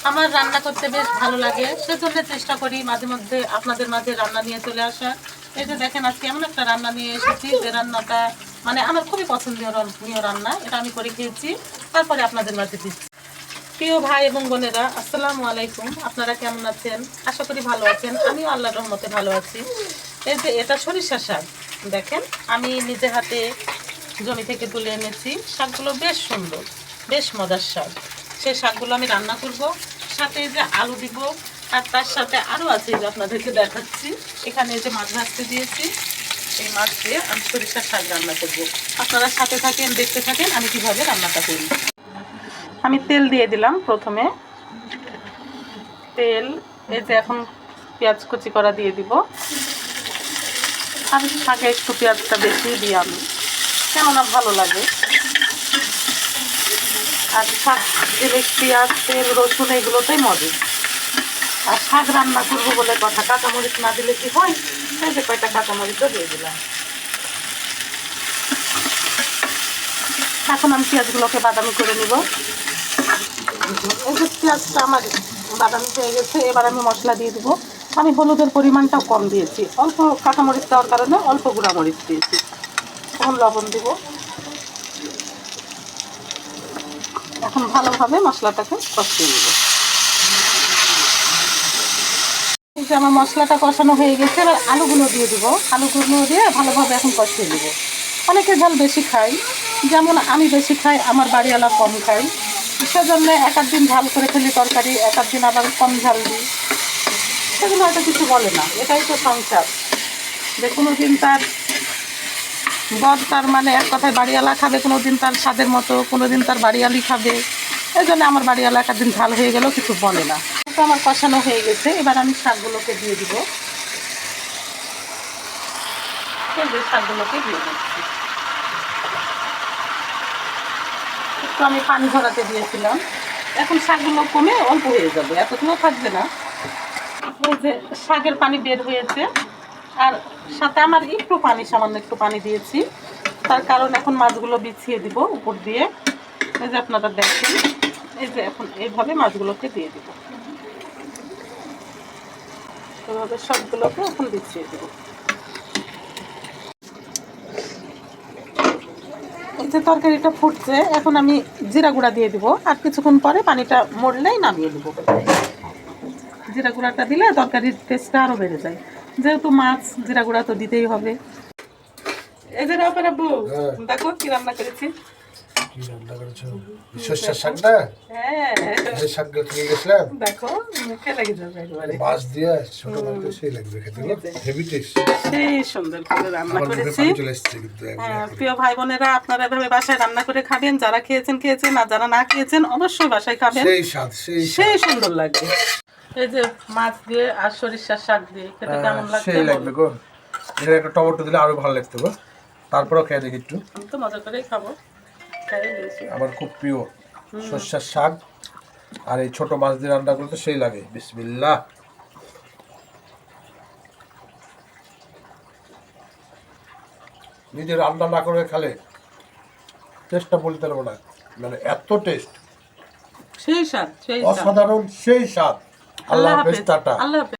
আমার রান্না করতে বেশ ভালো লাগে, সেজন্য চেষ্টা করি মাঝে মধ্যে আপনাদের মাঝে রান্না নিয়ে চলে আসা। এই যে দেখেন আজকে এমন একটা রান্না নিয়ে এসেছি যে রান্নাটা মানে আমার খুবই পছন্দীয় রান্না। এটা আমি করে খেয়েছি, তারপরে আপনাদের মাঝে দিচ্ছি। প্রিয় ভাই এবং বোনেরা, আসসালামু আলাইকুম। আপনারা কেমন আছেন? আশা করি ভালো আছেন। আমিও আল্লাহর রহমতে ভালো আছি। এই যে এটা সরিষা শাক, দেখেন আমি নিজে হাতে জমি থেকে তুলে এনেছি। শাকগুলো বেশ সুন্দর, বেশ মজার শাক। সেই শাকগুলো আমি রান্না করব, সাথে যে আলু দিব, আর তার সাথে আরও আছে যে আপনাদেরকে দেখাচ্ছি। এখানে যে মাছ ভাজতে দিয়েছি, এই মাছ দিয়ে আমি সরিষার শাক রান্না করব। আপনারা সাথে থাকেন, দেখতে থাকেন আমি কিভাবে রান্নাটা করি। আমি তেল দিয়ে দিলাম প্রথমে, তেল। এই যে এখন পেঁয়াজ কুচি করা দিয়ে দিব। আমি শাকে একটু পেঁয়াজটা বেশি দিই আমি, কেননা ভালো লাগে। আর শাক দিলে পেঁয়াজ, তেল, রসুন এগুলোতেই মজা। আর শাক রান্না করবো বলে কথা, কাঁচামরিচ না দিলে কি হয়? এই যে কয়টা কাঁচামরিচও দিয়ে দিলাম। এখন আমি পেঁয়াজগুলোকে বাদামি করে নিব। এই যে পেঁয়াজটা আমার বাদামি হয়ে গেছে, এবার আমি মশলা দিয়ে দিব। আমি হলুদের পরিমাণটাও কম দিয়েছি, অল্প কাঁচামরিচ দেওয়ার কারণে অল্প গুঁড়ামরিচ দিয়েছি। এখন লবণ দিব। এখন ভালোভাবে মশলাটাকে কষিয়ে নেব। এই যে আমার মশলাটা কষানো হয়ে গেছে, এবার আলুগুলো দিয়ে দিব। আলুগুলো দিয়ে ভালোভাবে এখন কষিয়ে নেব। অনেকে ঝাল বেশি খায়, যেমন আমি বেশি খাই, আমার বাড়িওয়ালা কম খাই। সেজন্য এক দিন ঝাল করে ফেলি তরকারি, এক দিন আবার কম ঝাল দিই। সেগুলো হয়তো কিছু বলে না, এটাই তো সংসার। যে কোনো দিন তার বদ, তার মানে এক কথায় বাড়িওয়ালা খাবে, কোনো দিন তার স্বাদের মতো, কোনো দিন তার বাড়িওয়ালি খাবে। এই জন্য আমার বাড়িওয়ালা এক দিন ঝাল হয়ে গেলেও কিছু বলে না। তো আমার কষানো হয়ে গেছে, এবার আমি শাকগুলোকে দিয়ে দিব। এই যে শাকগুলোকে দিয়ে দিচ্ছি। একটু আমি পানি ঝরাতে দিয়েছিলাম, এখন শাকগুলো কমে অল্প হয়ে যাবে, এতগুলো থাকবে না। এই যে শাকের পানি বের হয়েছে, আর সাথে আমার একটু পানি, সামান্য একটু পানি দিয়েছি। তার কারণ এখন মাছগুলো বিছিয়ে দিব উপর দিয়ে। এই যে আপনারা দেখেন, এই যে এখন এইভাবে মাছগুলোকে দিয়ে দিব। এভাবে সবগুলোকে এখন বিছিয়ে দিব। এই যে তরকারিটা ফুটছে, এখন আমি জিরা গুঁড়া দিয়ে দিব। আর কিছুক্ষণ পরে পানিটা মরলেই নামিয়ে দেবো। জিরা গুঁড়াটা দিলে তরকারির টেস্টটা আরও বেড়ে যায়। যেহেতু মাছ, জিরা গুঁড়া তো দিতেই হবে। এই যে রাফের আব্বু, দেখো কি রান্না করেছি। কি রান্না করেছো? সরষের শাক না? হ্যাঁ, এই শাকটা খেয়ে গেছিলাম। দেখো মুখে লেগে যাবে একবারে। মাছ দিয়ে ছোট মাছ দিয়ে সেই লাগবে খেতে, হেভি টেস্ট। সেই সুন্দর করে রান্না করেছি। চলে এসেছে কিন্তু হ্যাঁ, প্রিয় ভাই বোনেরা, আপনারা এভাবে বাসায় রান্না করে খাবেন। যারা খেয়েছেন খেয়েছেন, আর যারা না খেয়েছেন অবশ্যই বাসায় খাবেন। সেই স্বাদ, সেই সুন্দর লাগবে। এই যে মাছ দিয়ে আর সরিষার শাক দিয়ে খেতে কেমন লাগবে? সেই লাগবে গো। এর একটা টমেটো দিলে আরো ভালো লাগতো গো। তারপরেও খেয়ে দেখি একটু। আমি তো মজা করেই খাবো। আমার খুব প্রিয় সরষের শাক, আর এই ছোট মাছ দিয়ে রান্না করতে সেই লাগে। বিসমিল্লাহ। নিজে রান্না না করে খেলে টেস্টটা বলতে পারবো না, মানে এত টেস্ট, সেই স্বাদ, সেই অসাধারণ, সেই স্বাদ। আল্লাহ হাফেজ, টাটা। আল্লাহ হাফেজ।